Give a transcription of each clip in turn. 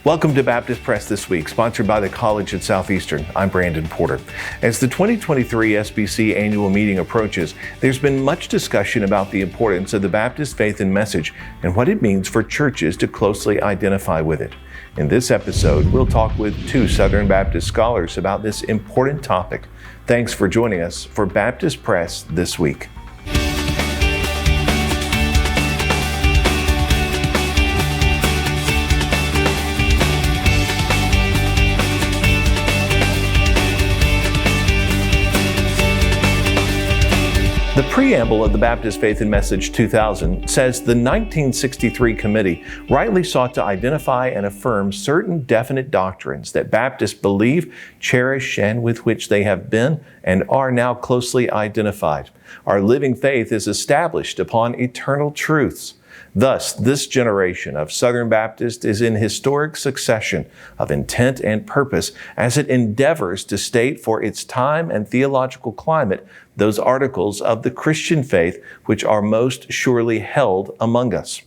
Welcome to Baptist Press This Week, sponsored by the College at Southeastern. I'm Brandon Porter. As the 2023 SBC annual meeting approaches, there's been much discussion about the importance of the Baptist faith and message and what it means for churches to closely identify with it. In this episode, we'll talk with two Southern Baptist scholars about this important topic. Thanks for joining us for Baptist Press This Week. The Preamble of the Baptist Faith and Message 2000 says the 1963 committee rightly sought to identify and affirm certain definite doctrines that Baptists believe, cherish, and with which they have been and are now closely identified. Our living faith is established upon eternal truths. Thus, this generation of Southern Baptists is in historic succession of intent and purpose as it endeavors to state for its time and theological climate those articles of the Christian faith which are most surely held among us.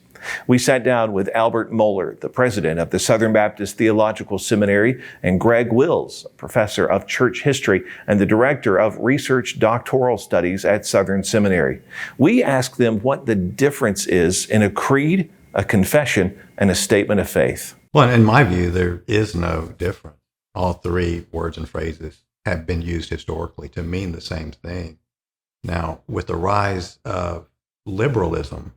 We sat down with Albert Mohler, the president of the Southern Baptist Theological Seminary, and Greg Wills, professor of church history and the director of research doctoral studies at Southern Seminary. We asked them what the difference is in a creed, a confession, and a statement of faith. Well, in my view, there is no difference. All three words and phrases have been used historically to mean the same thing. Now, with the rise of liberalism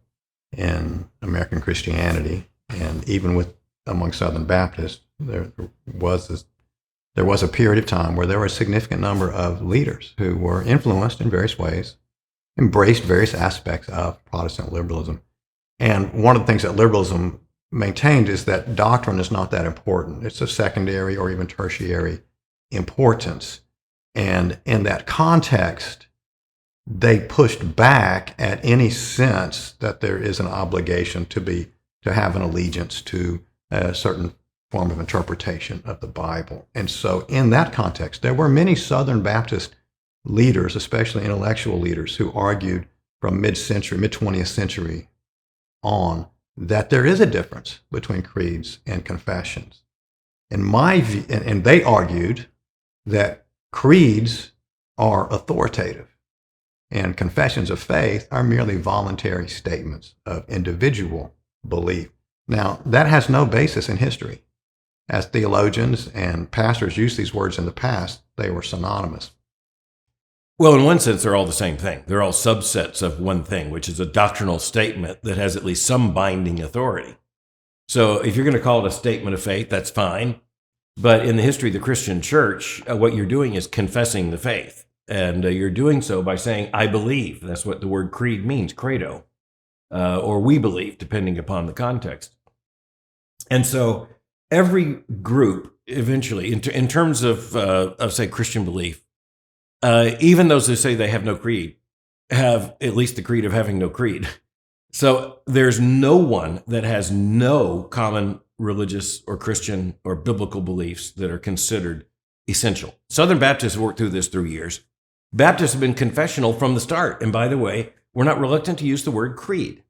in American Christianity, and even among Southern Baptists, there was a period of time where there were a significant number of leaders who were influenced in various ways, embraced various aspects of Protestant liberalism. And one of the things that liberalism maintained is that doctrine is not that important. It's a secondary or even tertiary importance. And in that context, they pushed back at any sense that there is an obligation to have an allegiance to a certain form of interpretation of the Bible. And so in that context, there were many Southern Baptist leaders, especially intellectual leaders, who argued from mid-20th century on that there is a difference between creeds and confessions. In my view, and they argued that creeds are authoritative, and confessions of faith are merely voluntary statements of individual belief. Now, that has no basis in history. As theologians and pastors used these words in the past, they were synonymous. Well, in one sense, they're all the same thing. They're all subsets of one thing, which is a doctrinal statement that has at least some binding authority. So if you're going to call it a statement of faith, that's fine. But in the history of the Christian church, what you're doing is confessing the faith. And you're doing so by saying, I believe. That's what the word creed means, credo, or we believe, depending upon the context. And so every group eventually, in terms of say, Christian belief, even those who say they have no creed, have at least the creed of having no creed. So there's no one that has no common religious or Christian or biblical beliefs that are considered essential. Southern Baptists have worked through this through years. Baptists have been confessional from the start. And by the way, we're not reluctant to use the word creed.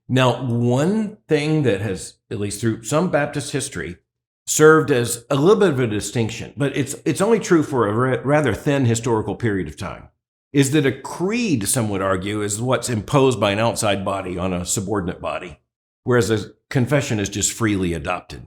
Now, one thing that has, at least through some Baptist history, served as a little bit of a distinction, but it's only true for a rather thin historical period of time, is that a creed, some would argue, is what's imposed by an outside body on a subordinate body, whereas a confession is just freely adopted.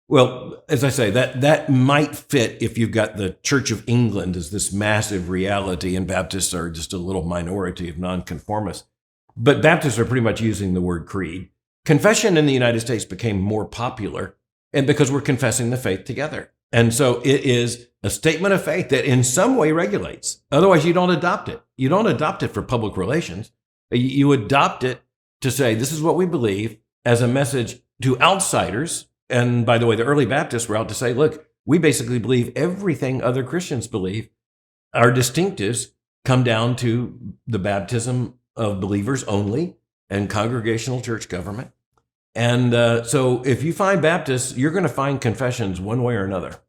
Well, as I say, that might fit if you've got the Church of England as this massive reality and Baptists are just a little minority of nonconformists. But Baptists are pretty much using the word creed. Confession in the United States became more popular, and because we're confessing the faith together. And so it is a statement of faith that in some way regulates. Otherwise, you don't adopt it. You don't adopt it for public relations. You adopt it to say, this is what we believe, as a message to outsiders. And by the way, the early Baptists were out to say, look, we basically believe everything other Christians believe. Our distinctives come down to the baptism of believers only and congregational church government. And so if you find Baptists, you're going to find confessions one way or another.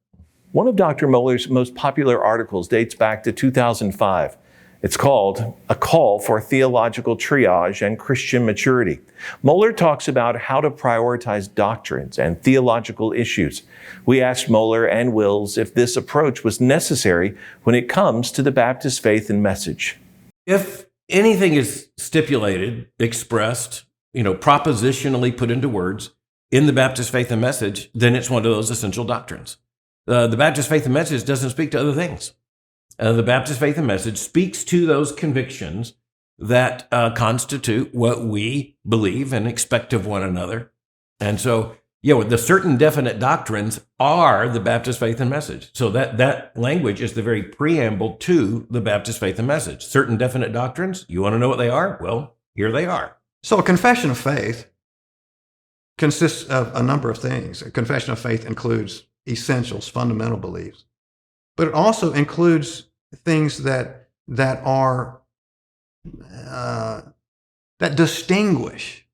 One of Dr. Mohler's most popular articles dates back to 2005. It's called A Call for Theological Triage and Christian Maturity. Mohler talks about how to prioritize doctrines and theological issues. We asked Mohler and Wills if this approach was necessary when it comes to the Baptist faith and message. If anything is stipulated, expressed, propositionally put into words in the Baptist faith and message, then it's one of those essential doctrines. The Baptist faith and message doesn't speak to other things. The Baptist faith and message speaks to those convictions that constitute what we believe and expect of one another. And so, the certain definite doctrines are the Baptist faith and message. So that language is the very preamble to the Baptist faith and message. Certain definite doctrines, you want to know what they are? Well, here they are. So a confession of faith consists of a number of things. A confession of faith includes essentials, fundamental beliefs, but it also includes things that distinguish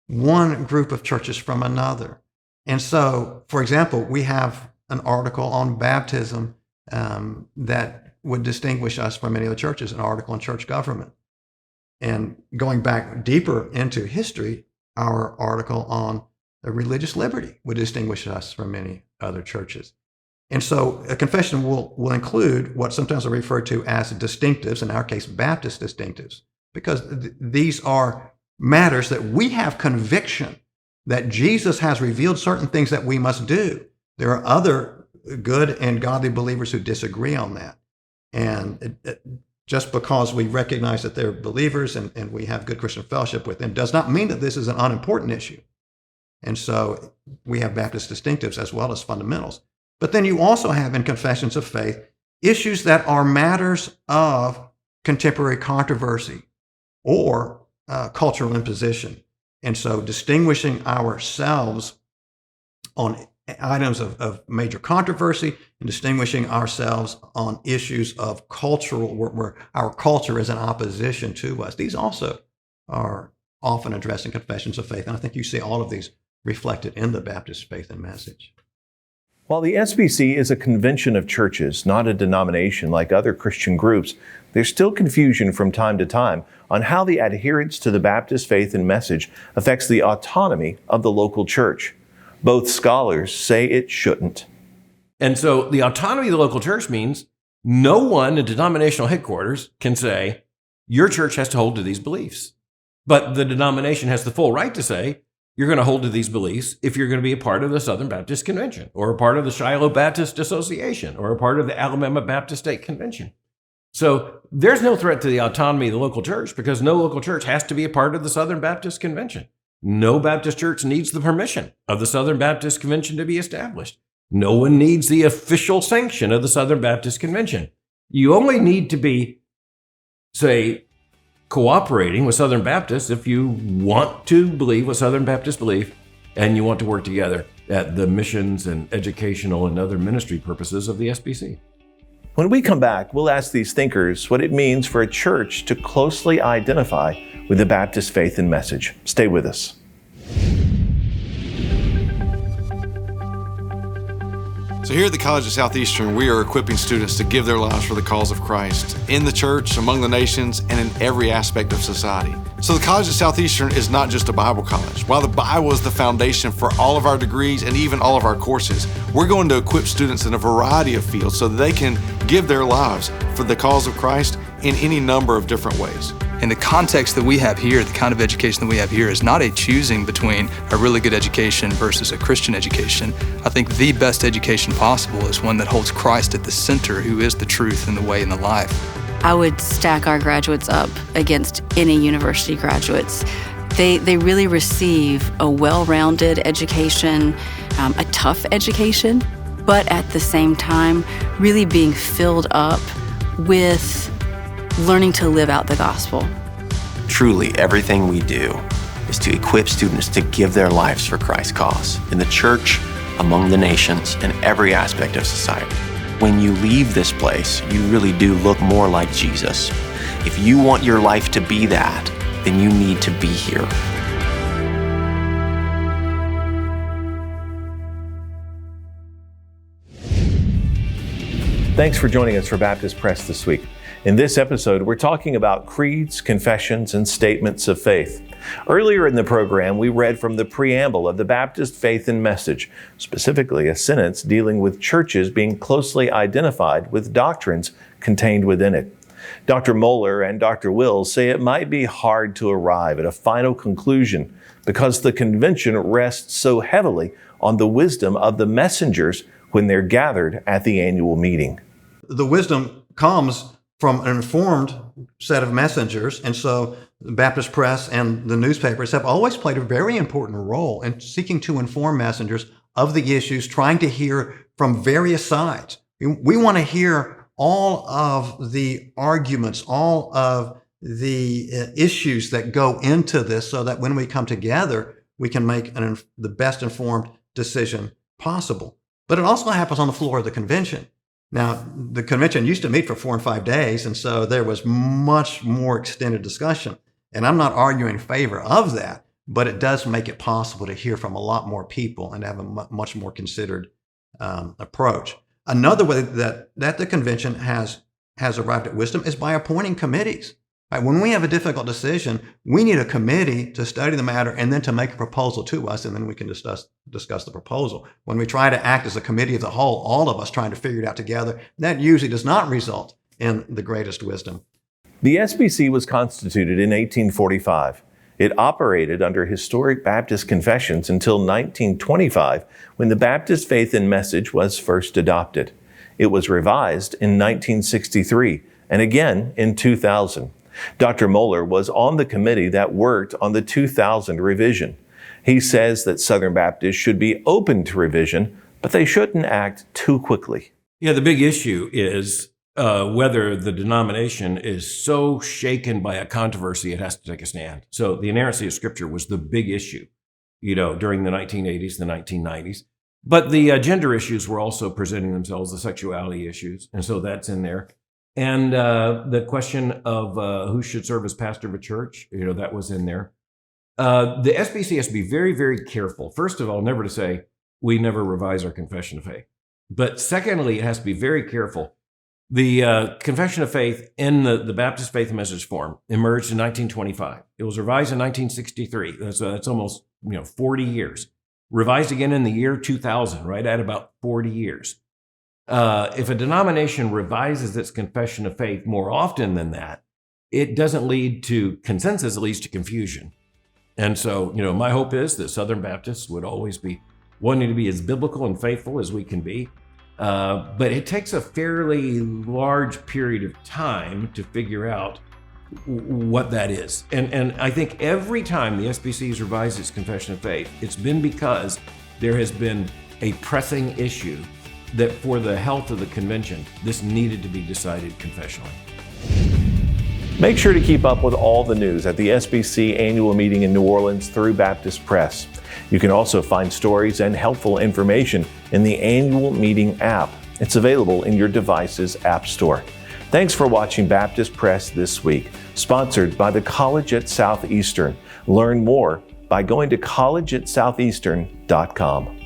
one group of churches from another. And so, for example, we have an article on baptism that would distinguish us from many other churches, an article on church government. And going back deeper into history, our article on religious liberty would distinguish us from many other churches. And so a confession will include what sometimes are referred to as distinctives, in our case, Baptist distinctives, because these are matters that we have conviction that Jesus has revealed certain things that we must do. There are other good and godly believers who disagree on that. And just because we recognize that they're believers and we have good Christian fellowship with them does not mean that this is an unimportant issue. And so we have Baptist distinctives as well as fundamentals. But then you also have in confessions of faith issues that are matters of contemporary controversy or cultural imposition. And so distinguishing ourselves on items of major controversy and distinguishing ourselves on issues of cultural, where our culture is in opposition to us. These also are often addressed in confessions of faith. And I think you see all of these reflected in the Baptist faith and message. While the SBC is a convention of churches, not a denomination like other Christian groups, there's still confusion from time to time on how the adherence to the Baptist faith and message affects the autonomy of the local church. Both scholars say it shouldn't. And so the autonomy of the local church means no one in denominational headquarters can say, your church has to hold to these beliefs. But the denomination has the full right to say, you're going to hold to these beliefs if you're going to be a part of the Southern Baptist Convention or a part of the Shiloh Baptist Association or a part of the Alabama Baptist State Convention. So there's no threat to the autonomy of the local church because no local church has to be a part of the Southern Baptist Convention. No Baptist church needs the permission of the Southern Baptist Convention to be established. No one needs the official sanction of the Southern Baptist Convention. You only need to be, say, cooperating with Southern Baptists if you want to believe what Southern Baptists believe and you want to work together at the missions and educational and other ministry purposes of the SBC. When we come back, we'll ask these thinkers what it means for a church to closely identify with the Baptist faith and message. Stay with us. So here at the College of Southeastern, we are equipping students to give their lives for the cause of Christ in the church, among the nations, and in every aspect of society. So the College of Southeastern is not just a Bible college. While the Bible is the foundation for all of our degrees and even all of our courses, we're going to equip students in a variety of fields so that they can give their lives for the cause of Christ in any number of different ways. In the context that we have here, the kind of education that we have here is not a choosing between a really good education versus a Christian education. I think the best education possible is one that holds Christ at the center, who is the truth and the way and the life. I would stack our graduates up against any university graduates. They really receive a well-rounded education, a tough education, but at the same time, really being filled up with learning to live out the gospel. Truly, everything we do is to equip students to give their lives for Christ's cause, in the church, among the nations, and every aspect of society. When you leave this place, you really do look more like Jesus. If you want your life to be that, then you need to be here. Thanks for joining us for Baptist Press this week. In this episode, we're talking about creeds, confessions, and statements of faith. Earlier in the program, we read from the Preamble of the Baptist Faith and Message, specifically a sentence dealing with churches being closely identified with doctrines contained within it. Dr. Mohler and Dr. Wills say it might be hard to arrive at a final conclusion because the convention rests so heavily on the wisdom of the messengers when they're gathered at the annual meeting. The wisdom comes from an informed set of messengers, and so the Baptist press and the newspapers have always played a very important role in seeking to inform messengers of the issues, trying to hear from various sides. We want to hear all of the arguments, all of the issues that go into this so that when we come together, we can make the best informed decision possible. But it also happens on the floor of the convention. Now, the convention used to meet for 4 and 5 days, and so there was much more extended discussion. And I'm not arguing in favor of that, but it does make it possible to hear from a lot more people and have a much more considered approach. Another way that the convention has arrived at wisdom is by appointing committees. Right? When we have a difficult decision, we need a committee to study the matter and then to make a proposal to us, and then we can discuss the proposal. When we try to act as a committee of the whole, all of us trying to figure it out together, that usually does not result in the greatest wisdom. The SBC was constituted in 1845. It operated under historic Baptist confessions until 1925, when the Baptist Faith and Message was first adopted. It was revised in 1963 and again in 2000. Dr. Mohler was on the committee that worked on the 2000 revision. He says that Southern Baptists should be open to revision, but they shouldn't act too quickly. Yeah, the big issue is whether the denomination is so shaken by a controversy it has to take a stand. So the inerrancy of Scripture was the big issue, during the 1980s, the 1990s. But the gender issues were also presenting themselves, the sexuality issues, and so that's in there. And the question of who should serve as pastor of a church, that was in there. The SBC has to be very, very careful. First of all, never to say, we never revise our confession of faith. But secondly, it has to be very careful. The confession of faith in the Baptist Faith and Message form emerged in 1925. It was revised in 1963. That's almost 40 years. Revised again in the year 2000, right at about 40 years. If a denomination revises its confession of faith more often than that, it doesn't lead to consensus, it leads to confusion. And so, my hope is that Southern Baptists would always be wanting to be as biblical and faithful as we can be. But it takes a fairly large period of time to figure out what that is. And I think every time the SBC has revised its confession of faith, it's been because there has been a pressing issue that for the health of the convention, this needed to be decided confessionally. Make sure to keep up with all the news at the SBC annual meeting in New Orleans through Baptist Press. You can also find stories and helpful information in the annual meeting app. It's available in your device's app store. Thanks for watching Baptist Press This Week, sponsored by the College at Southeastern. Learn more by going to collegeatsoutheastern.com.